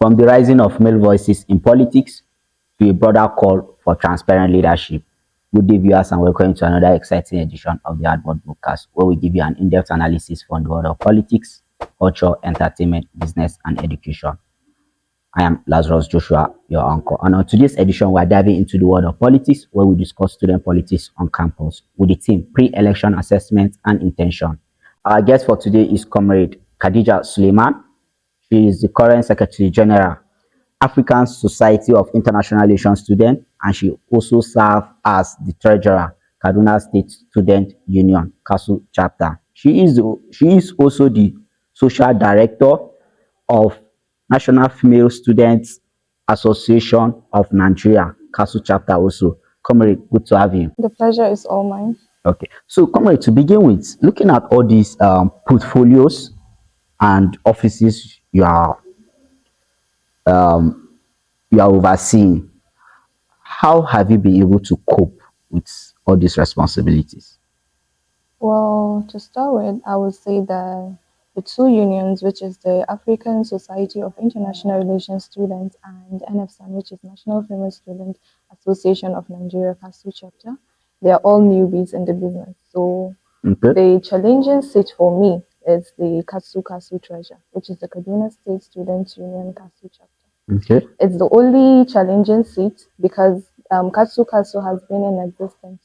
from the rising of male voices in politics to a broader call for transparent leadership. Good day, viewers, and welcome to another exciting edition of the Cmrd Broadcast, where we give you an in-depth analysis from the world of politics, culture, entertainment, business, and education. I am Lazarus Joshua, your uncle, and on today's edition, we are diving into the world of politics, where we discuss student politics on campus with the theme pre-election assessment and intention. Our guest for today is Cmrd Khadijat Suleiman. She is the current Secretary General, African Society of International Relations Students, and she also serves as the Treasurer, Kaduna State Student Union, KASU chapter. She is also the Social Director of National Female Students Association of Nigeria, KASU chapter also. Comrade, good to have you. The pleasure is all mine. Okay, so comrade, to begin with, looking at all these portfolios and offices you are overseeing, how have you been able to cope with all these responsibilities? Well, to start with, I would say that the two unions, which is the African Society of International Relations Students and NFSAN, which is National Female Student Association of Nigeria, KASU chapter, they are all newbies in the business. So the challenging seat for me is the KADSSU-KASU treasure, which is the Kaduna State Student Union KASU chapter. Okay. It's the only challenging seat because KADSSU-KASU has been in existence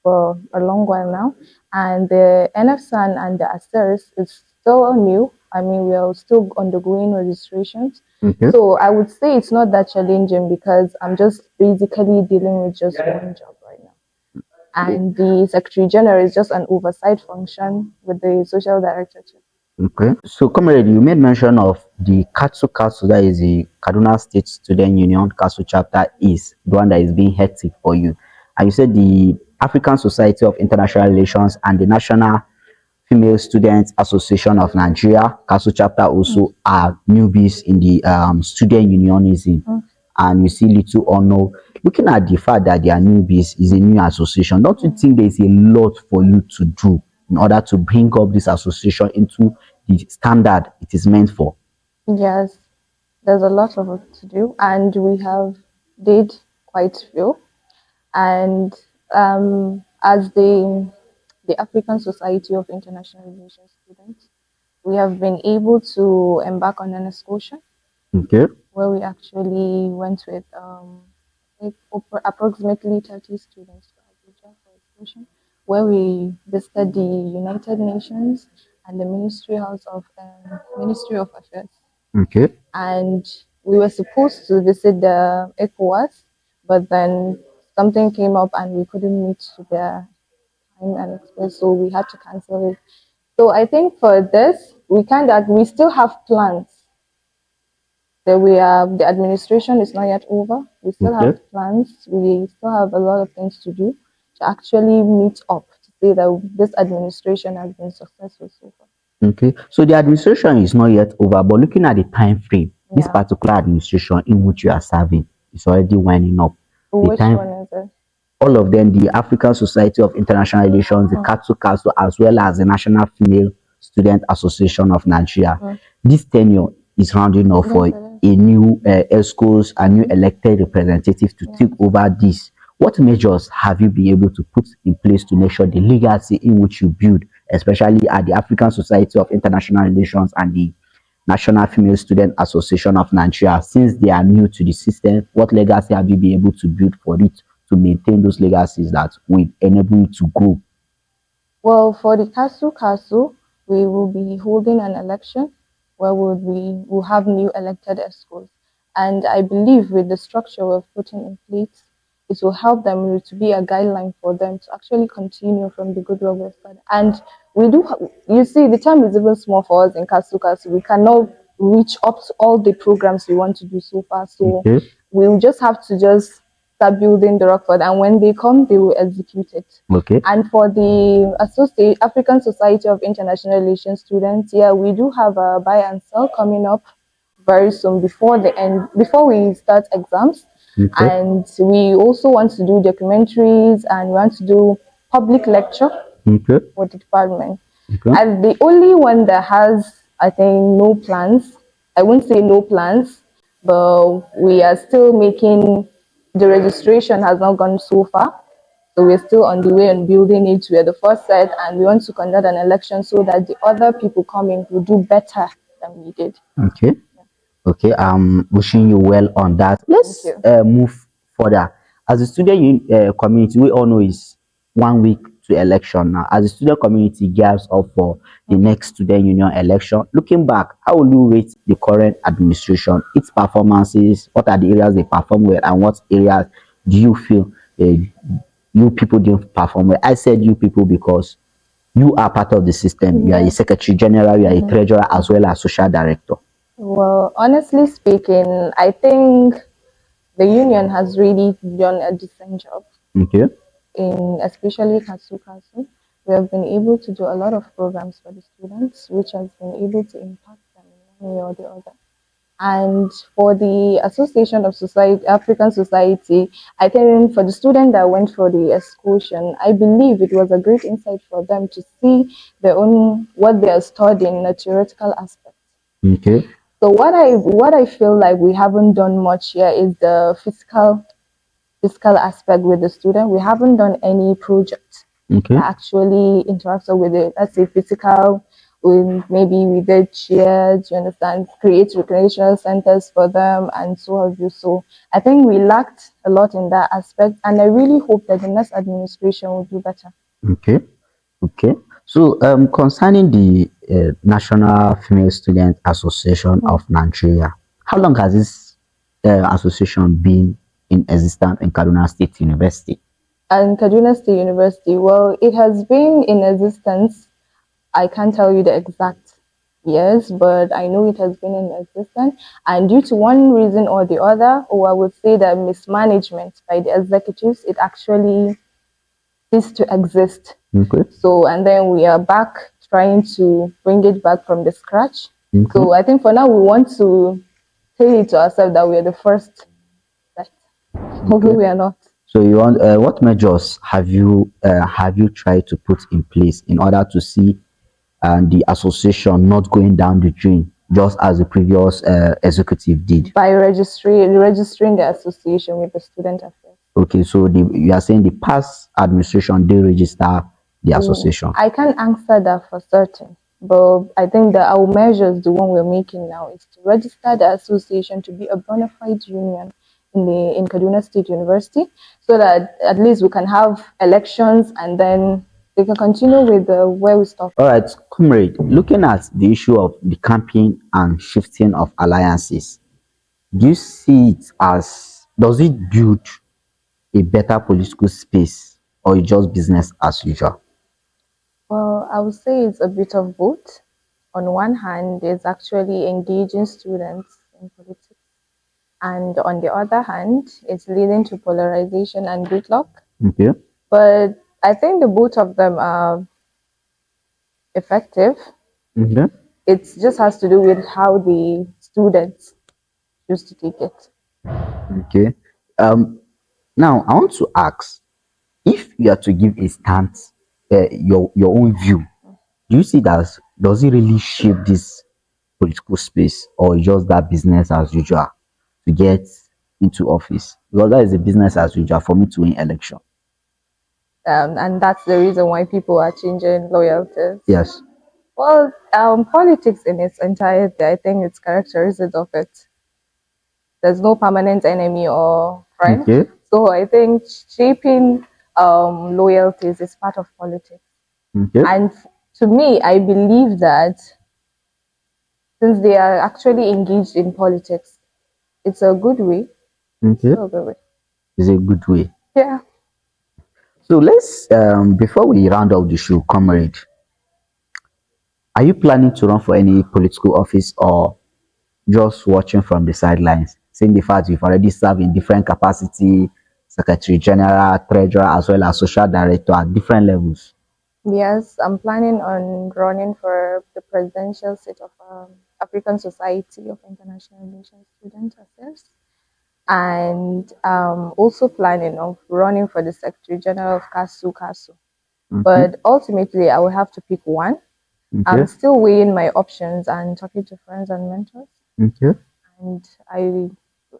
for a long while now, and the NFSAN and the ASERS is still new. I mean, we are still undergoing registrations. Okay. So I would say it's not that challenging because I'm just basically dealing with just one job right now. And the Secretary General is just an oversight function with the Social Director too. Okay. So, comrade, you made mention of the KADSSU-KASU, that is the Kaduna State Student Union KASU chapter, is the one that is being hectic for you. And you said the African Society of International Relations and the National Female Students Association of Nigeria KASU chapter also are newbies in the student unionism. And you see little or no. Looking at the fact that they are newbies, is a new association, don't you think there is a lot for you to do in order to bring up this association into the standard it is meant for? Yes, there's a lot of work to do, and we have did quite few. And as the African Society of International Relations Students, we have been able to embark on an excursion. Okay. Where we actually went with approximately 30 students to Abuja for excursion, where we visited the United Nations and the Ministry of Affairs. Okay. And we were supposed to visit the ECOWAS, but then something came up and we couldn't meet the time and express, so we had to cancel it. So I think for this, we still have plans. The administration is not yet over. We still have plans. We still have a lot of things to do to actually meet up to say that this administration has been successful so far. Okay, so the administration is not yet over, but looking at the time frame, this particular administration in which you are serving is already winding up. Which one is it? All of them, the African Society of International Relations, the KADSSU-KASU, as well as the National Female Student Association of Nigeria. This tenure is rounding off for a new ESCOs, a new elected representative to take over this. What measures have you been able to put in place to make sure the legacy in which you build, especially at the African Society of International Relations and the National Female Student Association of Nigeria, since they are new to the system, what legacy have you been able to build for it to maintain those legacies that will enable you to grow? Well, for the KADSSU-KASU, we will be holding an election where we will have new elected ESCOs. And I believe with the structure we're putting in place, it will help them to be a guideline for them to actually continue from the good work we've started. And we do, you see, the time is even small for us in KADSSU-KASU. We cannot reach up to all the programs we want to do so far. So we will just have to just start building the rock for them. And when they come, they will execute it. Okay. And for the African Society of International Relations Students, we do have a buy and sell coming up very soon before we start exams. And we also want to do documentaries and we want to do public lecture for the department. And the only one that has, I think, no plans, I won't say no plans, but we are still making the registration has not gone so far. So we're still on the way and building it. We're the first set, and we want to conduct an election so that the other people coming will do better than we did. Okay. Okay, I'm wishing you well on that. Thank Let's you. move further. As a student community, we all know it's 1 week to election now. As a student community gears up for the next student union election, looking back, how will you rate the current administration, its performances? What are the areas they perform well, and what areas do you feel you people didn't perform well? I said you people because you are part of the system. You are a Yes. secretary general, you are a treasurer, as well as social director. Well, honestly speaking, I think the union has really done a decent job Okay. in especially KADSSU-KASU. We have been able to do a lot of programs for the students, which has been able to impact them in one way or the other. And for the Association of Society, African Society, I think for the student that went for the excursion, I believe it was a great insight for them to see their own what they are studying in a theoretical aspect. Okay. So what I feel like we haven't done much here is the physical aspect with the student. We haven't done any project Okay. that actually interacts with it. Let's say physical, maybe we did cheers, you understand, create recreational centers for them and so have you. So I think we lacked a lot in that aspect, and I really hope that the next administration will do better. Okay. Okay. So, concerning the National Female Student Association of Nigeria, how long has this association been in existence in Kaduna State University? And Kaduna State University, well, it has been in existence. I can't tell you the exact years, but I know it has been in existence. And due to one reason or the other, or I would say that mismanagement by the executives, it actually ceased to exist. Okay. So, and then we are back trying to bring it back from the scratch. Okay. So, I think for now we want to tell it to ourselves that we are the first set, although we are not. So, you want what measures have you tried to put in place in order to see the association not going down the drain, just as the previous executive did? By registering the association with the student affairs. Okay, so you are saying the past administration did register the association. I can't answer that for certain, but I think that our measures, the one we're making now, is to register the association to be a bona fide union in Kaduna State University, so that at least we can have elections and then they can continue with where we stop. All right, comrade, looking at the issue of the campaign and shifting of alliances, do you see it as, does it build a better political space, or it's just business as usual? Well, I would say it's a bit of both. On one hand, it's actually engaging students in politics, and on the other hand, it's leading to polarization and gridlock. Okay. But I think the both of them are effective. Okay. It just has to do with how the students choose to take it. Okay. Now I want to ask, if you are to give a stance, your own view, do you see that, does it really shape this political space, or just that business as usual to get into office? Because that is a business as usual for me to win election. And that's the reason why people are changing loyalties. Yes. Well, politics in its entirety, I think it's characteristics of it. There's no permanent enemy or friend. Okay. So I think shaping loyalties is part of politics. Okay. And to me, I believe that since they are actually engaged in politics, it's a good way. Okay. It's a good way. It's a good way. Yeah. So let's before we round up the show, comrade, are you planning to run for any political office, or just watching from the sidelines, seeing the fact you've already served in different capacity, secretary general, treasurer, as well as social director at different levels? Yes, I'm planning on running for the presidential seat of African Society of International Relations Student Affairs, and also planning of running for the Secretary General of KASU-KASU. But ultimately, I will have to pick one. Okay. I'm still weighing my options and talking to friends and mentors. Okay. and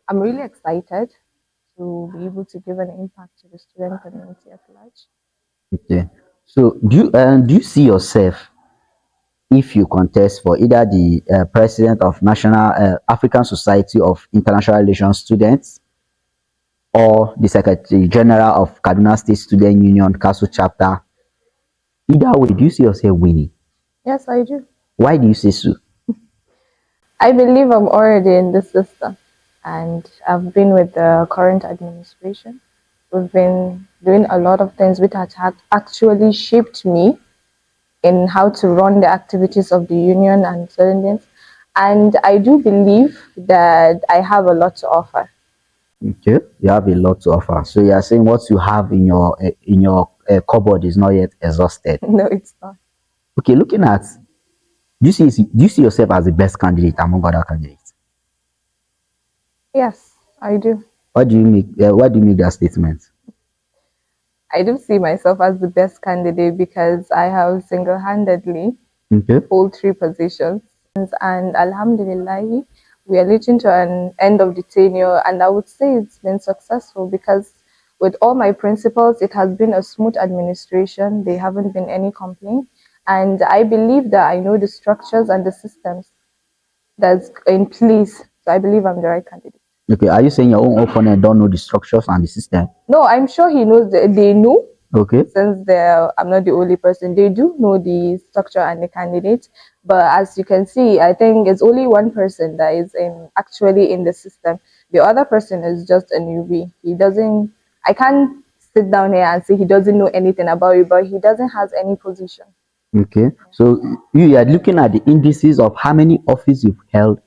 I'm really excited to be able to give an impact to the student community at large. Okay. So do you see yourself if you contest for either the president of National African Society of International Relations Students or the Secretary General of Kaduna State Student Union KASU chapter? Either way, do you see yourself winning? Yes, I do. Why do you say so? I believe I'm already in the system, and I've been with the current administration. We've been doing a lot of things which has actually shaped me in how to run the activities of the union and certain things. And I do believe that I have a lot to offer. Okay, you have a lot to offer. So you are saying what you have in your cupboard is not yet exhausted. No, it's not. Okay, looking at, do you see yourself as the best candidate among other candidates? Yes, I do. Why do you make that statement? I do see myself as the best candidate because I have single handedly Okay. hold three positions. And Alhamdulillah, we are reaching to an end of the tenure. And I would say it's been successful because with all my principals, it has been a smooth administration. There haven't been any complaint. And I believe that I know the structures and the systems that's in place. So I believe I'm the right candidate. Okay, are you saying your own opponent don't know the structures and the system? No, I'm sure he knows. They know. Okay. Since I'm not the only person, they do know the structure and the candidate. But as you can see, I think it's only one person that is actually in the system. The other person is just a newbie. He doesn't. I can't sit down here and say he doesn't know anything about it, but he doesn't have any position. Okay. So you are looking at the indices of how many offices you've held.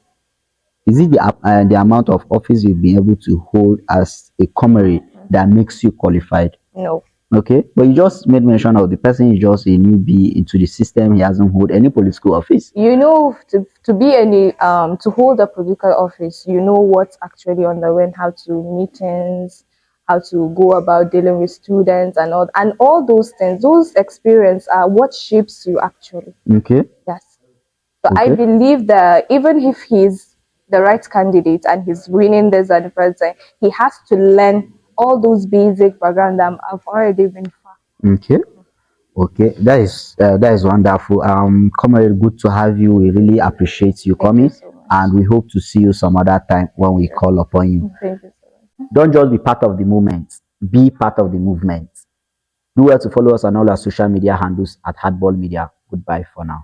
Is it the amount of office you've been able to hold as a comrade that makes you qualified? No. Okay, but you just made mention of the person is just a newbie into the system. He hasn't hold any political office. You know, to be any to hold a political office, you know what actually underwent, how to meetings, how to go about dealing with students and all those things. Those experience are what shapes you actually. Okay. Yes. So I Okay. believe that even if he's the right candidate and he's winning this and the president, he has to learn all those basic background that I've already been far. Okay. Okay, that is wonderful. Comrade, good to have you. We really appreciate you Thank you coming, so much. and we hope to see you some other time when we call upon you. Thank you so much. Don't just be part of the movement, be part of the movement. Do well to follow us on all our social media handles at Hardball Media. Goodbye for now.